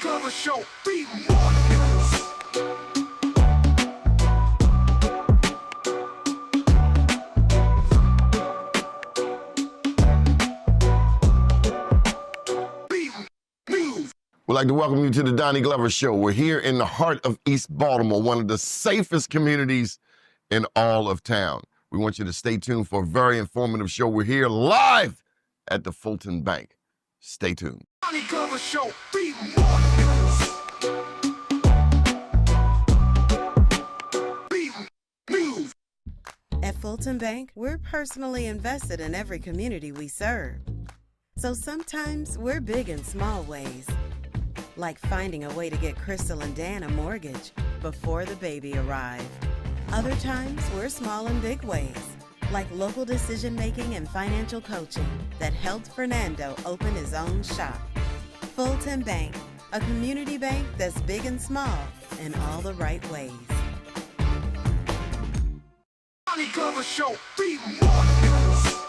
Cover show, BMoreNews. We'd like to welcome you to the Donnie Glover Show. We're here in the heart of East Baltimore, one of the safest communities in all of town. We want you to stay tuned for a very informative show. We're here live at the Fulton Bank. Stay tuned. Donnie Glover Show, BMoreNews. BMoreNews. At Fulton Bank, we're personally invested in every community we serve. So sometimes we're big in small ways, like finding a way to get Crystal and Dan a mortgage before the baby arrived. Other times we're small in big ways, like local decision-making and financial coaching that helped Fernando open his own shop. Fulton Bank, a community bank that's big and small in all the right ways. Donnie Glover Show, BMoreNews.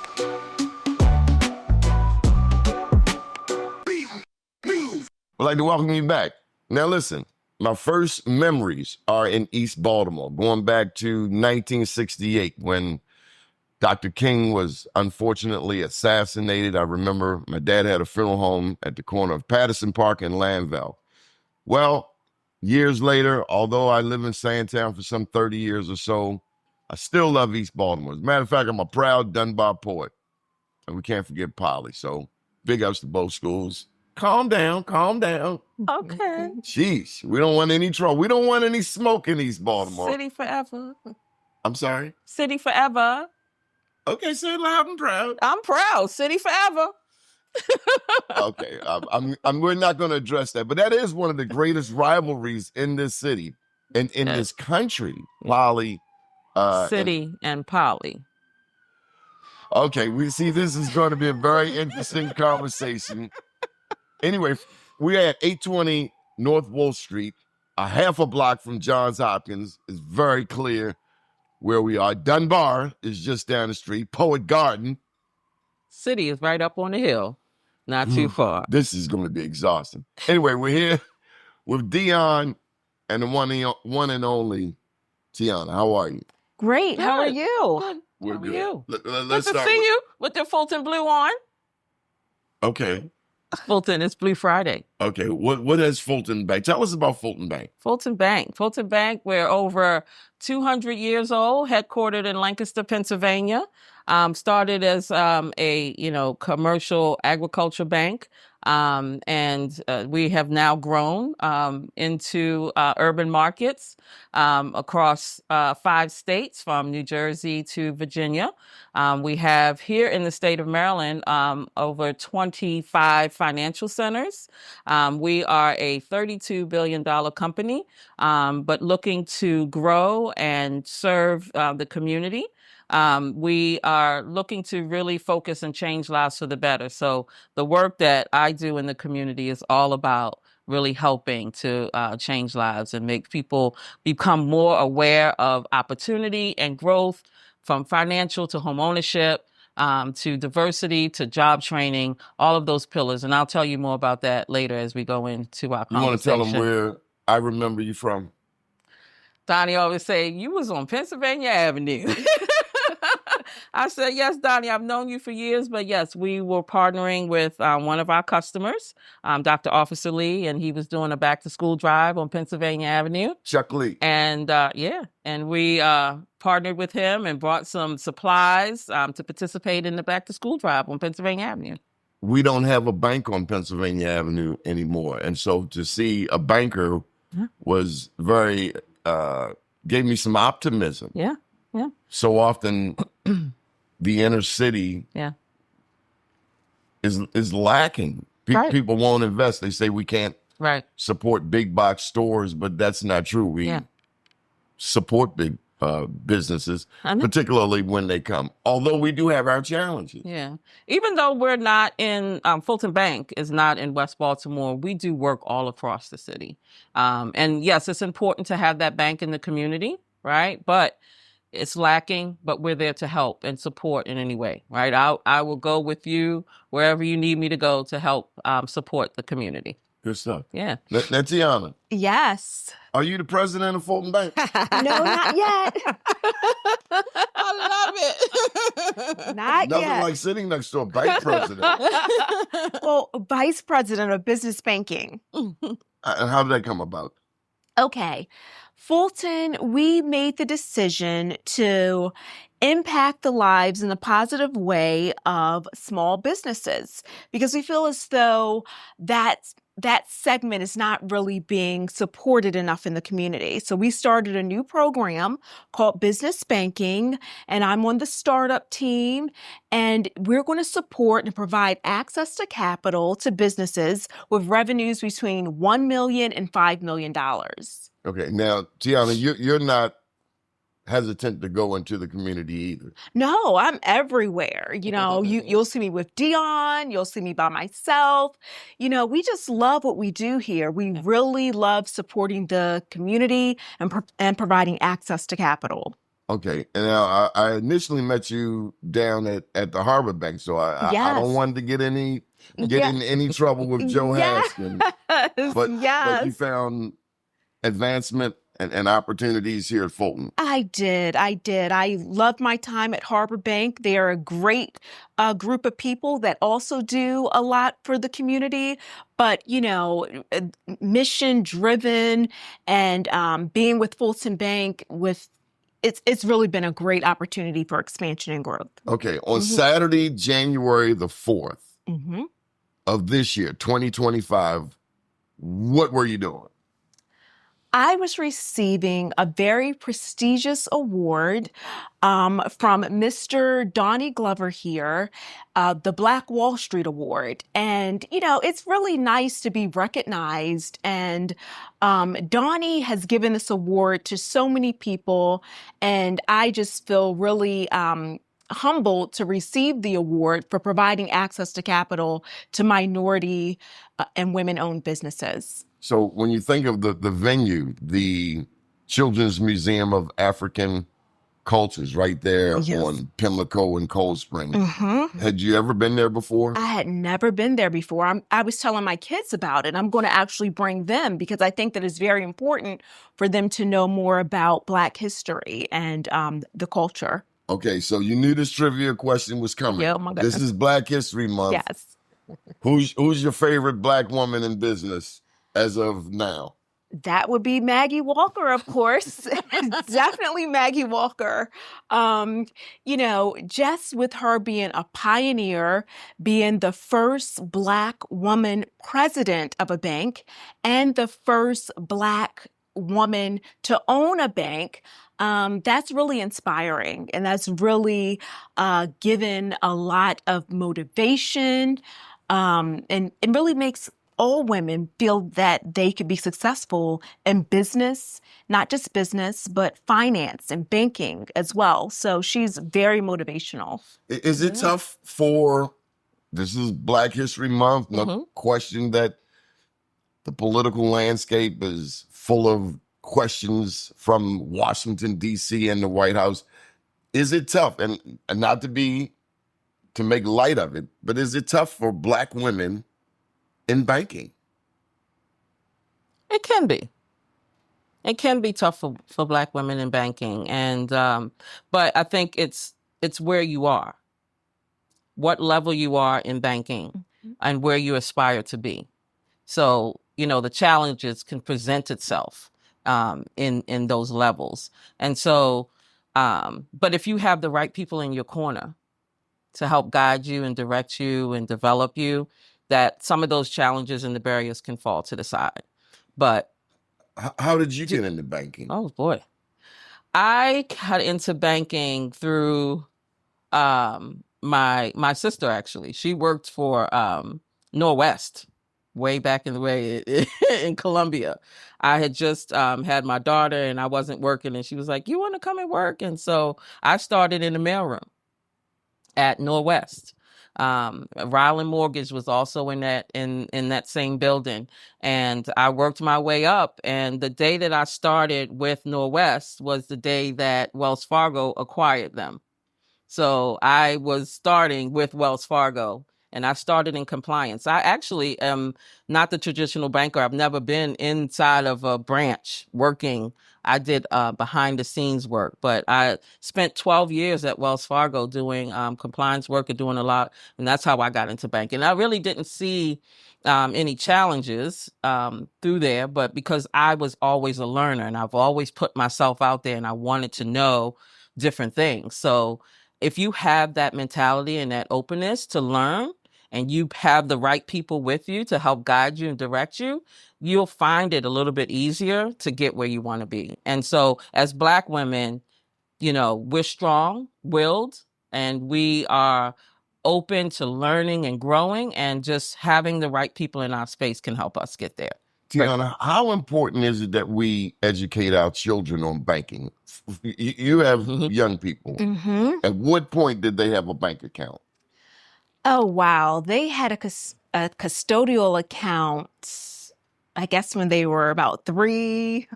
BMoreNews. We'd like to welcome you back. Now listen, my first memories are in East Baltimore, going back to 1968 when Dr. King was unfortunately assassinated. I remember my dad had a funeral home at the corner of Patterson Park and Lanville. Well, years later, although I live in Sandtown for some 30 years or so, I still love East Baltimore. As a matter of fact, I'm a proud Dunbar poet. And we can't forget Polly. So big ups to both schools. Calm down, calm down. Okay. Jeez, we don't want any trouble. We don't want any smoke in East Baltimore. City forever. I'm sorry? City forever. Okay, say it loud and proud. I'm proud. City forever. Okay, we're not going to address that, but that is one of the greatest rivalries in this city and in this country, Polly. City and Polly. Okay, we see this is going to be a very interesting conversation. Anyway, we're at 820 North Wolf Street, a half a block from Johns Hopkins. It's very clear where we are. Dunbar is just down the street. Poet Garden. City is right up on the hill. Not too far. This is going to be exhausting. Anyway, we're here with Dion and the one and only Tiana. How are you? Great. How are you? Good. We're How are good. you? Let's Good to start see you with the Fulton blue on. Okay. Fulton, it's Blue Friday. Okay. What is Fulton Bank? Tell us about Fulton Bank. Fulton Bank. Fulton Bank, we're over 200 years old, headquartered in Lancaster, Pennsylvania. Started as a commercial agriculture bank, and we have now grown into urban markets across 5 states, from New Jersey to Virginia. We have here in the state of Maryland over 25 financial centers. We are a $32 billion company, but looking to grow and serve the community. We are looking to really focus and change lives for the better. So the work that I do in the community is all about really helping to change lives and make people become more aware of opportunity and growth, from financial to home ownership, to diversity, to job training, all of those pillars. And I'll tell you more about that later as we go into our conversation. You want to tell them where I remember you from? Donnie always say, you was on Pennsylvania Avenue. I said, yes, Donnie, I've known you for years, but yes, we were partnering with one of our customers, Dr. Officer Lee, and he was doing a back-to-school drive on Pennsylvania Avenue. Chuck Lee. And and we partnered with him and brought some supplies to participate in the back-to-school drive on Pennsylvania Avenue. We don't have a bank on Pennsylvania Avenue anymore. And so to see a banker was very, gave me some optimism. Yeah. Yeah. So often the inner city is lacking. Right. People won't invest. They say we can't Right. support big box stores, but that's not true. We support big businesses, particularly when they come. Although we do have our challenges. Yeah. Even though we're not in, Fulton Bank is not in West Baltimore, we do work all across the city. And yes, it's important to have that bank in the community, right? But it's lacking, but we're there to help and support in any way, right? I will go with you wherever you need me to go to help support the community. Good stuff. Yeah. Now, Tiana, Yes. are you the president of Fulton Bank? No, not yet. I love it. Not Nothing yet. like sitting next to a bank president. Well, vice president of business banking. And how did that come about? Okay. Fulton, we made the decision to impact the lives in a positive way of small businesses because we feel as though that segment is not really being supported enough in the community. So we started a new program called Business Banking, and I'm on the startup team, and we're going to support and provide access to capital to businesses with revenues between $1 million and $5 million. Okay, now, Tiana, you're not hesitant to go into the community either. No, I'm everywhere. You'll see me with Dion. You'll see me by myself. We just love what we do here. We really love supporting the community and providing access to capital. Okay, and now I initially met you down at the Harbor Bank, so I don't want to get in any trouble with Joe Yes. Haskins, but you found advancement and opportunities here at Fulton. I did. I loved my time at Harbor Bank. They are a great group of people that also do a lot for the community, but, mission driven and being with Fulton Bank it's really been a great opportunity for expansion and growth. Okay, on Saturday, January the 4th of this year, 2025, what were you doing? I was receiving a very prestigious award from Mr. Doni Glover here, the Black Wall Street Award. And, it's really nice to be recognized. And Doni has given this award to so many people. And I just feel really humbled to receive the award for providing access to capital to minority and women-owned businesses. So when you think of the venue, the Children's Museum of African Cultures right there on Pimlico and Cold Spring, had you ever been there before? I had never been there before. I was telling my kids about it. I'm going to actually bring them because I think that it's very important for them to know more about Black history and the culture. Okay, so you knew this trivia question was coming. Yeah, oh my goodness. This is Black History Month. Yes. Who's your favorite Black woman in business as of now? That would be Maggie Walker, of course. Definitely Maggie Walker. Just with her being a pioneer, being the first Black woman president of a bank and the first Black woman to own a bank, that's really inspiring. And that's really given a lot of motivation and it really makes all women feel that they could be successful in business, not just business, but finance and banking as well. So she's very motivational. Is it tough this is Black History Month, no question that the political landscape is full of questions from Washington, D.C. and the White House. Is it tough, and not to make light of it, but is it tough for Black women in banking? It can be. It can be tough for Black women in banking. And but I think it's where you are, what level you are in banking and where you aspire to be. So, the challenges can present itself in those levels. And so, but if you have the right people in your corner to help guide you and direct you and develop you, that some of those challenges and the barriers can fall to the side. But how did you get into banking? Oh boy, I got into banking through my sister. Actually, she worked for Norwest way back in the way in Columbia. I had just had my daughter and I wasn't working, and she was like, "You want to come and work?" And so I started in the mailroom at Norwest. Ryland Mortgage was also in that same building, and I worked my way up. And the day that I started with Norwest was the day that Wells Fargo acquired them. So I was starting with Wells Fargo and I started in compliance. I actually am not the traditional banker. I've never been inside of a branch working. I did behind the scenes work, but I spent 12 years at Wells Fargo doing compliance work and doing a lot. And that's how I got into banking. I really didn't see any challenges through there, but because I was always a learner and I've always put myself out there and I wanted to know different things. So if you have that mentality and that openness to learn, and you have the right people with you to help guide you and direct you, you'll find it a little bit easier to get where you want to be. And so as Black women, we're strong-willed, and we are open to learning and growing, and just having the right people in our space can help us get there. Tiana, how important is it that we educate our children on banking? You have young people. At what point did they have a bank account? Oh, wow. They had a custodial account, I guess, when they were about 3.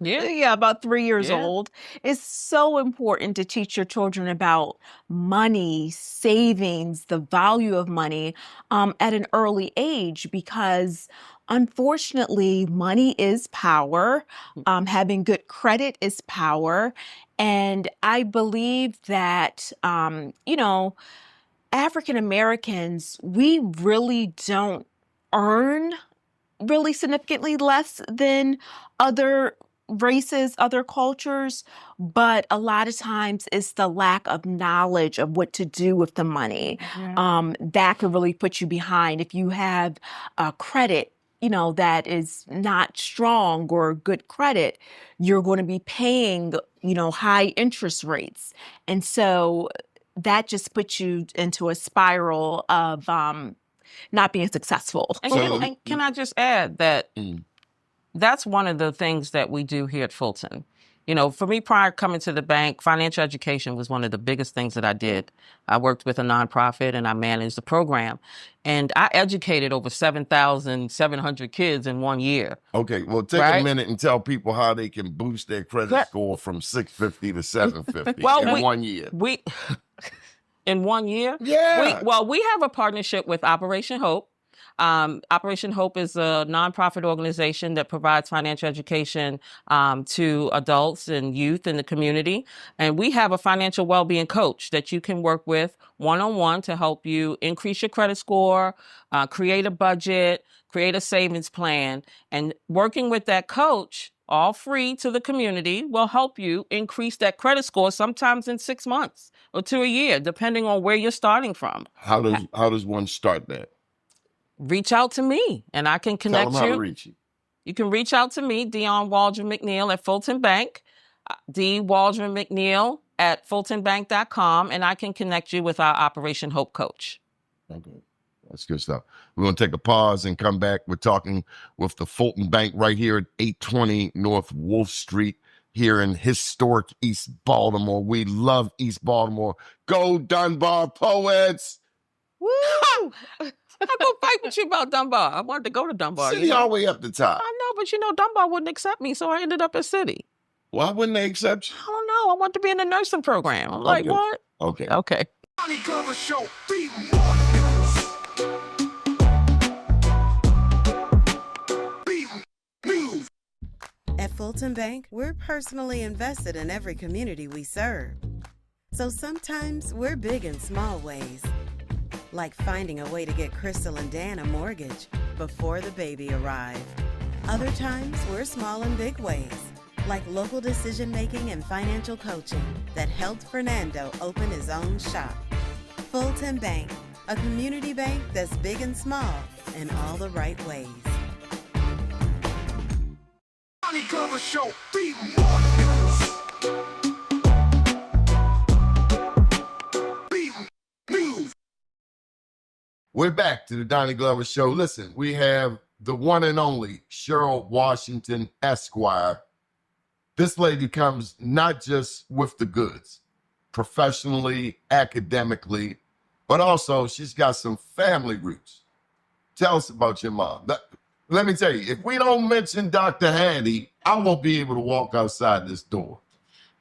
Yeah, about 3 years old. It's so important to teach your children about money, savings, the value of money at an early age, because unfortunately, money is power. Having good credit is power. And I believe that, African Americans, we really don't earn really significantly less than other races, other cultures, but a lot of times it's the lack of knowledge of what to do with the money. That can really put you behind. If you have credit, that is not strong or good credit, you're going to be paying, high interest rates. And so that just puts you into a spiral of not being successful. And can I just add that that's one of the things that we do here at Fulton. For me, prior to coming to the bank, financial education was one of the biggest things that I did. I worked with a nonprofit and I managed the program. And I educated over 7,700 kids in 1 year. Okay, well, take a minute and tell people how they can boost their credit score from 650 to 750 in 1 year. In 1 year? Yeah. We have a partnership with Operation Hope. Operation Hope is a nonprofit organization that provides financial education to adults and youth in the community. And we have a financial well-being coach that you can work with one-on-one to help you increase your credit score, create a budget, create a savings plan. And working with that coach, all free to the community, will help you increase that credit score sometimes in 6 months or to a year, depending on where you're starting from. How does one start that? Reach out to me and I can connect Tell them how to reach you. You can reach out to me, Dion Waldron McNeil at Fulton Bank, D. Waldron McNeil at fultonbank.com, and I can connect you with our Operation Hope coach. Okay. That's good stuff. We're going to take a pause and come back. We're talking with the Fulton Bank right here at 820 North Wolf Street here in historic East Baltimore. We love East Baltimore. Go Dunbar Poets! Woo! I'm going to fight with you about Dunbar. I wanted to go to Dunbar. City all the way up the top. I know, but Dunbar wouldn't accept me, so I ended up at City. Why wouldn't they accept you? I don't know. I want to be in the nursing program. I'm like, what? Okay. Johnny Glover Show, BMoreNews. BMoreNews. At Fulton Bank, we're personally invested in every community we serve. So sometimes we're big in small ways, like finding a way to get Crystal and Dan a mortgage before the baby arrived. Other times we're small in big ways, like local decision-making and financial coaching that helped Fernando open his own shop. Fulton Bank, a community bank that's big and small in all the right ways. Johnny Glover Show, BMoreNews. BMoreNews. We're back to the Donnie Glover Show. Listen, we have the one and only Cheryl Washington Esquire. This lady comes not just with the goods, professionally, academically, but also she's got some family roots. Tell us about your mom. Let me tell you, if we don't mention Dr. Hattie, I won't be able to walk outside this door.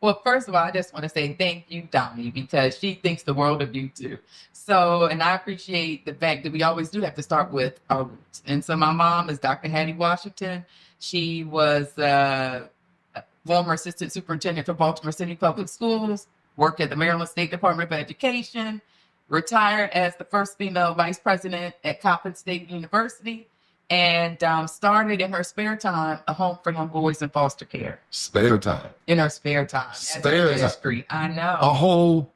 Well, first of all, I just want to say thank you, Doni, because she thinks the world of you too. So, and I appreciate the fact that we always do have to start with our roots. And so my mom is Dr. Hattie Washington. She was former assistant superintendent for Baltimore City Public Schools, worked at the Maryland State Department of Education, retired as the first female vice president at Coppin State University, and started in her spare time a home for young boys in foster care. Spare time. In her spare time. Spare time. Ministry. I know. A whole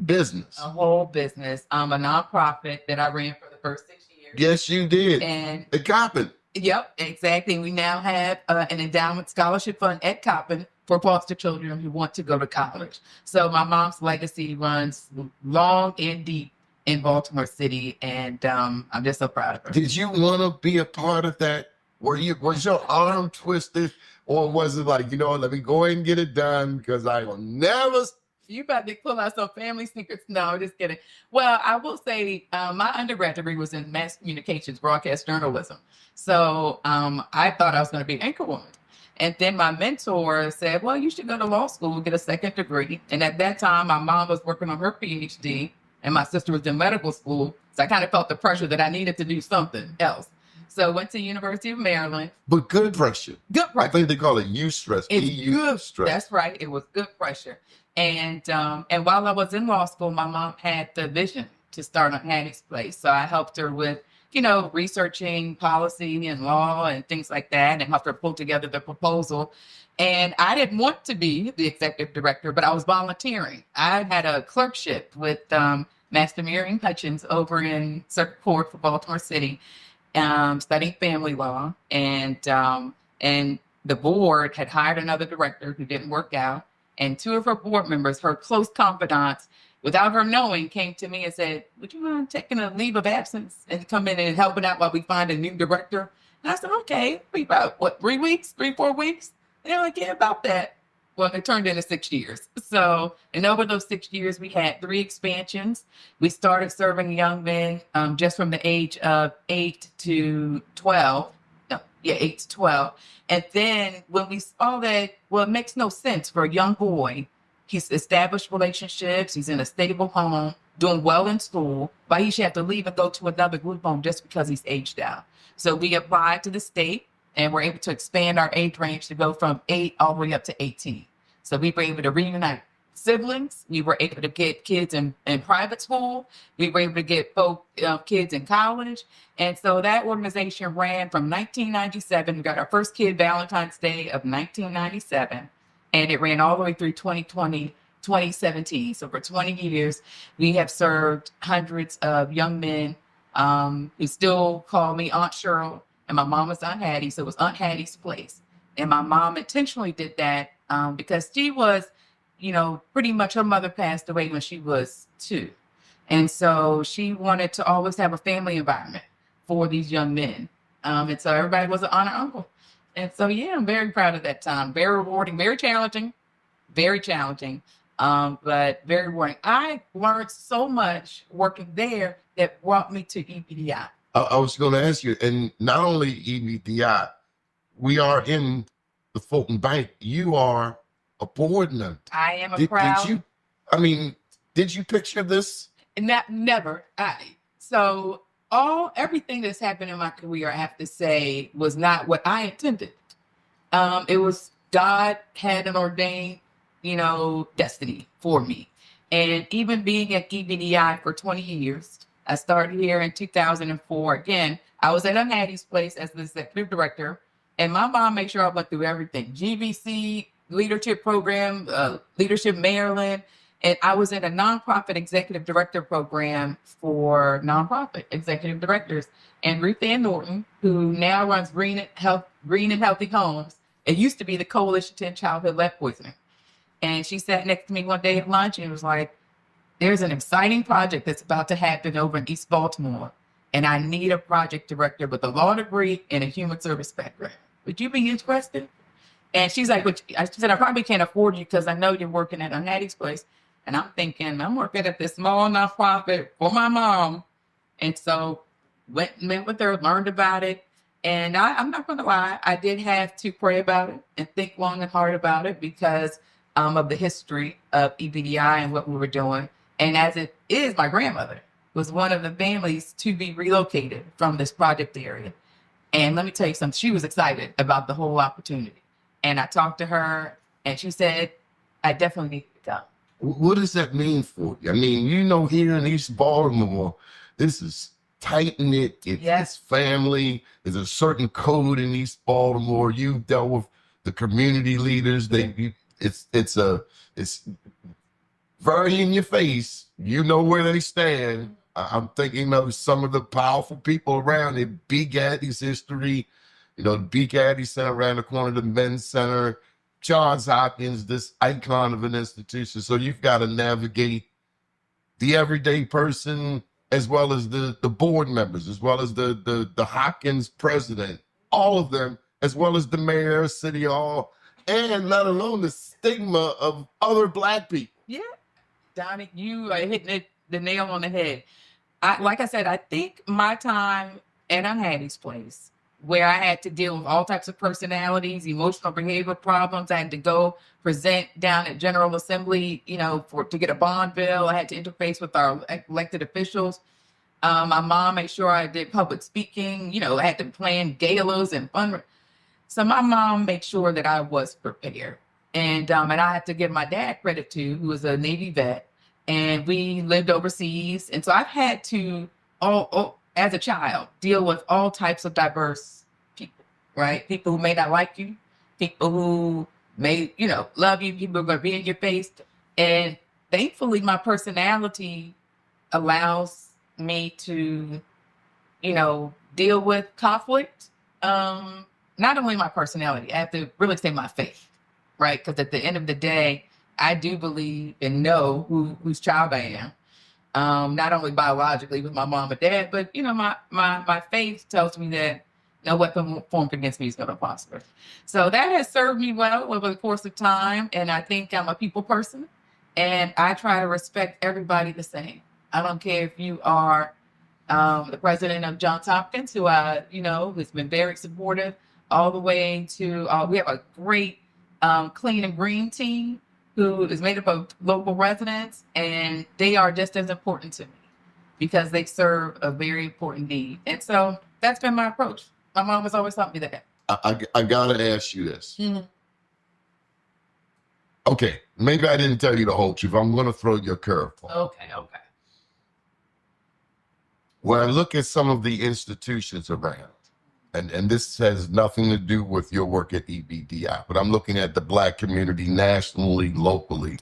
business. A whole business. A nonprofit that I ran for the first 6 years. Yes, you did. And At Coppin. yep, exactly. We now have an endowment scholarship fund at Coppin for foster children who want to go to college. So my mom's legacy runs long and deep in Baltimore City, and I'm just so proud of her. Did you want to be a part of that? Was your arm twisted, or was it like, let me go ahead and get it done because I will never? You about to pull out some family secrets? No, just kidding. Well, I will say my undergrad degree was in mass communications, broadcast journalism. So I thought I was going to be an anchorwoman. And then my mentor said, well, you should go to law school and get a second degree. And at that time, my mom was working on her PhD and my sister was in medical school. So I kind of felt the pressure that I needed to do something else. So went to University of Maryland. But good pressure. Good pressure. I think they call it stress. It's EU good. stress. That's right. It was good pressure. And while I was in law school, my mom had the vision to start on Hattie's Place. So I helped her with, researching policy and law and things like that, and helped her pull together the proposal. And I didn't want to be the executive director, but I was volunteering. I had a clerkship with Master Miriam Hutchins over in Circuit Court for Baltimore City, studying family law. And the board had hired another director who didn't work out. And two of her board members, her close confidants, without her knowing, came to me and said, would you mind taking a leave of absence and come in and helping out while we find a new director? And I said, okay, about 3 weeks, 4 weeks? And they're like, yeah, about that. Well, it turned into 6 years. So, and over those 6 years, we had 3 expansions. We started serving young men just from the age of 8 to 12. 8 to 12. And then when we saw that, well, it makes no sense for a young boy. He's established relationships. He's in a stable home, doing well in school, but he should have to leave and go to another group home just because he's aged out. So we applied to the state and we're able to expand our age range to go from 8 all the way up to 18. So we were able to reunite siblings. We were able to get kids in private school. We were able to get both kids in college. And so that organization ran from 1997. We got our first kid Valentine's Day of 1997. And it ran all the way through 2020, 2017. So for 20 years, we have served hundreds of young men who still call me Aunt Cheryl. And my mom was Aunt Hattie. So it was Aunt Hattie's Place. And my mom intentionally did that because she was, pretty much her mother passed away when she was 2. And so she wanted to always have a family environment for these young men. And so everybody was an aunt or uncle. And so, yeah, I'm very proud of that time. Very rewarding, very challenging, but very rewarding. I learned so much working there that brought me to EBDI. I was going to ask you, and not only EBDI, we are in the Fulton Bank. You are a board member. I am a proud. Did you picture this? Never. Everything that's happened in my career, I have to say, was not what I intended. It was God had an ordained, destiny for me. And even being at EBDI for 20 years, I started here in 2004. Again, I was at Hattie's Place as the executive director, and my mom made sure I went through everything. GVC, leadership program, Leadership Maryland. And I was in a nonprofit executive director program for nonprofit executive directors. And Ruth Ann Norton, who now runs Green and Healthy Homes, it used to be the Coalition to End Childhood Lead Poisoning. And she sat next to me one day at lunch and was like, there's an exciting project that's about to happen over in East Baltimore. And I need a project director with a law degree and a human service background. Would you be interested? And she's like, she said, I probably can't afford you because I know you're working at Hattie's Place. And I'm thinking, I'm working at this small nonprofit for my mom. And so met with her, learned about it. And I'm not going to lie, I did have to pray about it and think long and hard about it because of the history of EBDI and what we were doing. And as it is, my grandmother was one of the families to be relocated from this project area. And let me tell you something, she was excited about the whole opportunity. And I talked to her and she said, I definitely need to come. What does that mean for you? I mean, here in East Baltimore, this is tight knit. It's family. There's a certain code in East Baltimore. You've dealt with the community leaders. It's very in your face. You know where they stand. I'm thinking of some of the powerful people around it. B. Gaddy's history, the B. Gaddy Center around the corner, the Men's Center, Johns Hopkins, this icon of an institution. So you've got to navigate the everyday person, as well as the board members, as well as the Hopkins president, all of them, as well as the mayor, city hall, and let alone the stigma of other Black people. Yeah. Doni, you are hitting the nail on the head. Like I said, I think my time at Unhatty's place, where I had to deal with all types of personalities, emotional behavioral problems. I had to go present down at General Assembly, to get a bond bill. I had to interface with our elected officials. My mom made sure I did public speaking. I had to plan galas and fun. So my mom made sure that I was prepared. And I have to give my dad credit too, who was a Navy vet. And we lived overseas. And so I've had to, as a child, deal with all types of diverse people, right? People who may not like you, people who may, love you, people who are going to be in your face. And thankfully, my personality allows me to, deal with conflict. Not only my personality, I have to really say my faith, right? Because at the end of the day, I do believe and know whose child I am. Not only biologically with my mom and dad, but my faith tells me that no weapon formed against me is going to prosper. So that has served me well over the course of time, and I think I'm a people person, and I try to respect everybody the same. I don't care if you are the president of Johns Hopkins, who who's been very supportive, all the way to we have a great clean and green team who is made up of local residents, and they are just as important to me because they serve a very important need. And so that's been my approach. My mom has always taught me that. I gotta ask you this. Mm-hmm. Okay, maybe I didn't tell you the whole truth. I'm gonna throw you a curveball. Okay. When I look at some of the institutions around, and this has nothing to do with your work at EBDI, but I'm looking at the Black community nationally, locally.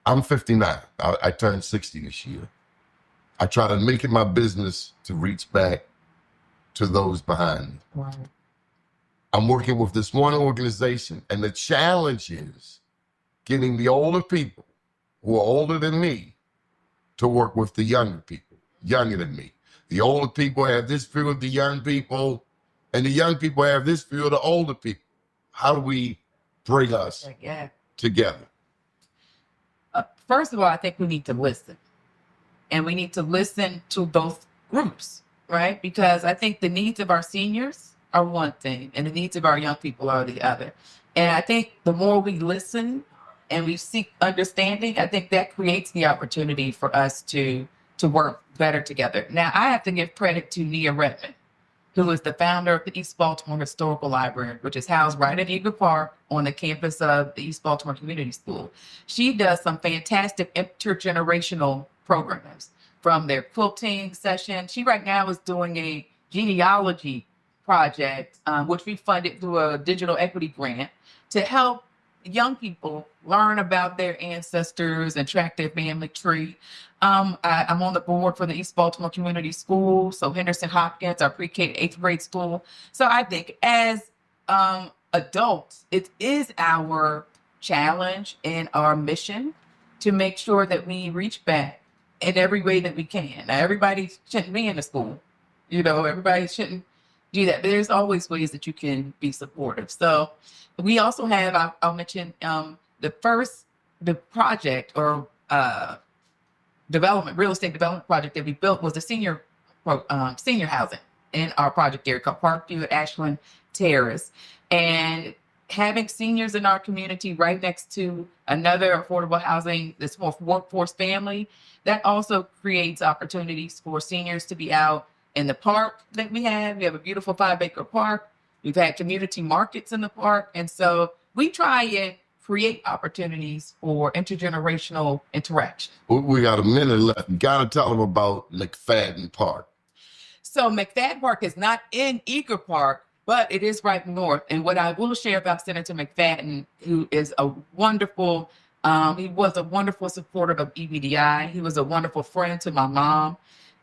I'm 59. I turned 60 this year. I try to make it my business to reach back to those behind me. Wow. I'm working with this one organization, and the challenge is getting the older people who are older than me to work with the younger people, younger than me. The older people have this view of the young people, and the young people have this view of the older people. How do we bring us together? First of all, I think we need to listen. And we need to listen to both groups, right? Because I think the needs of our seniors are one thing, and the needs of our young people are the other. And I think the more we listen and we seek understanding, I think that creates the opportunity for us to work better together. Now, I have to give credit to Nia Redmond, who is the founder of the East Baltimore Historical Library, which is housed right in Eagle Park on the campus of the East Baltimore Community School. She does some fantastic intergenerational programs, from their quilting session. She right now is doing a genealogy project, which we funded through a digital equity grant to help young people learn about their ancestors and track their family tree. I'm on the board for the East Baltimore Community School, so Henderson Hopkins, our pre-K to 8th grade school. So I think as adults, it is our challenge and our mission to make sure that we reach back in every way that we can. Now, everybody shouldn't be in the school. Everybody shouldn't do that. But there's always ways that you can be supportive. So we also have, I'll mention the project or real estate development project that we built was the senior housing in our project area called Parkview at Ashland Terrace. And having seniors in our community right next to another affordable housing, this more workforce family, that also creates opportunities for seniors to be out in the park that we have. We have a beautiful 5-acre park. We've had community markets in the park. And so we try and create opportunities for intergenerational interaction. We got a minute left. You got to tell them about McFadden Park. So McFadden Park is not in Eager Park, but it is right north. And what I will share about Senator McFadden, who is a wonderful, he was a wonderful supporter of EBDI. He was a wonderful friend to my mom.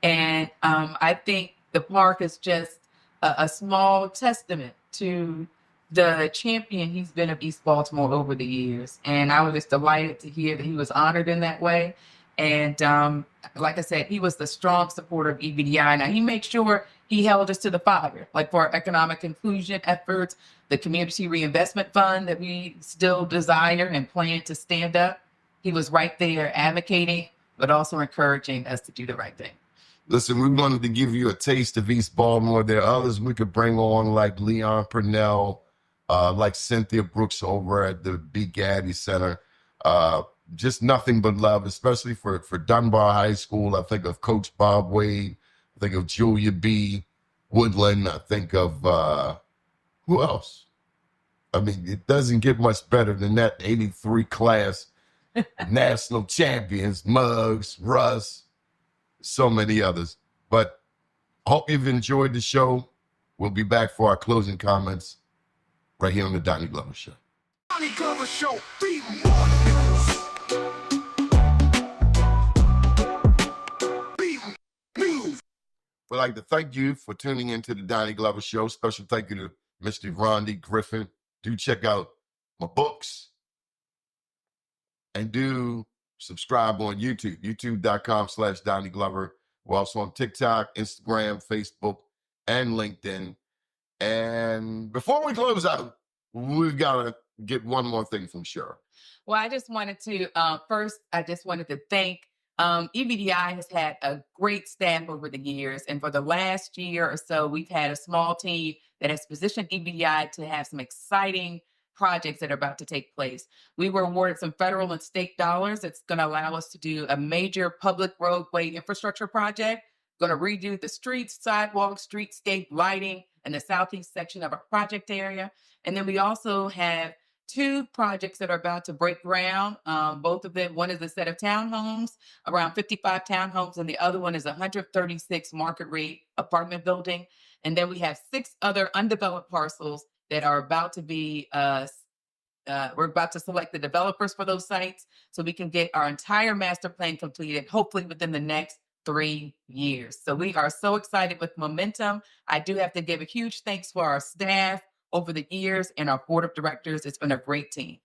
And I think the park is just a small testament to the champion he's been of East Baltimore over the years. And I was just delighted to hear that he was honored in that way. And like I said, he was the strong supporter of EBDI. Now, he made sure he held us to the fire, like for our economic inclusion efforts, the Community Reinvestment Fund that we still desire and plan to stand up. He was right there advocating, but also encouraging us to do the right thing. Listen, we wanted to give you a taste of East Baltimore. There are others we could bring on, like Leon Purnell, like Cynthia Brooks over at the B. Gaddy Center. Just nothing but love, especially for Dunbar High School. I think of Coach Bob Wade. I think of Julia B. Woodland. I think of, who else? I mean, it doesn't get much better than that 83 class. National champions, Muggs, Russ, so many others. But I hope you've enjoyed the show. We'll be back for our closing comments right here on the Donnie Glover Show. Donnie Glover Show, BMoreNews. BMoreNews. We'd like to thank you for tuning into the Donnie Glover Show. Special thank you to Mr. Rondi Griffin. Do check out my books and do subscribe on YouTube, youtube.com/Donnie Glover. We're also on TikTok, Instagram, Facebook, and LinkedIn. And before we close out, we've got to get one more thing from Cheryl. Well, I just wanted to, first, I just wanted to thank EBDI has had a great staff over the years. And for the last year or so, we've had a small team that has positioned EBDI to have some exciting projects that are about to take place. We were awarded some federal and state dollars. It's going to allow us to do a major public roadway infrastructure project, going to redo the streets, sidewalks, streetscape lighting, and the southeast section of our project area. And then we also have 2 projects that are about to break ground. Both of them, one is a set of townhomes, around 55 townhomes, and the other one is 136 market rate apartment building. And then we have 6 other undeveloped parcels that are about to be, we're about to select the developers for those sites so we can get our entire master plan completed, hopefully within the next 3 years. So we are so excited with momentum. I do have to give a huge thanks for our staff over the years and our board of directors. It's been a great team.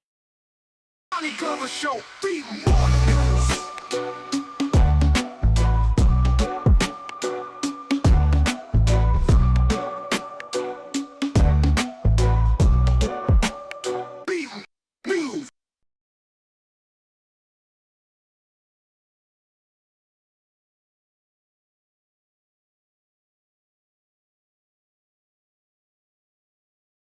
Donnie Glover Show, BMoreNews.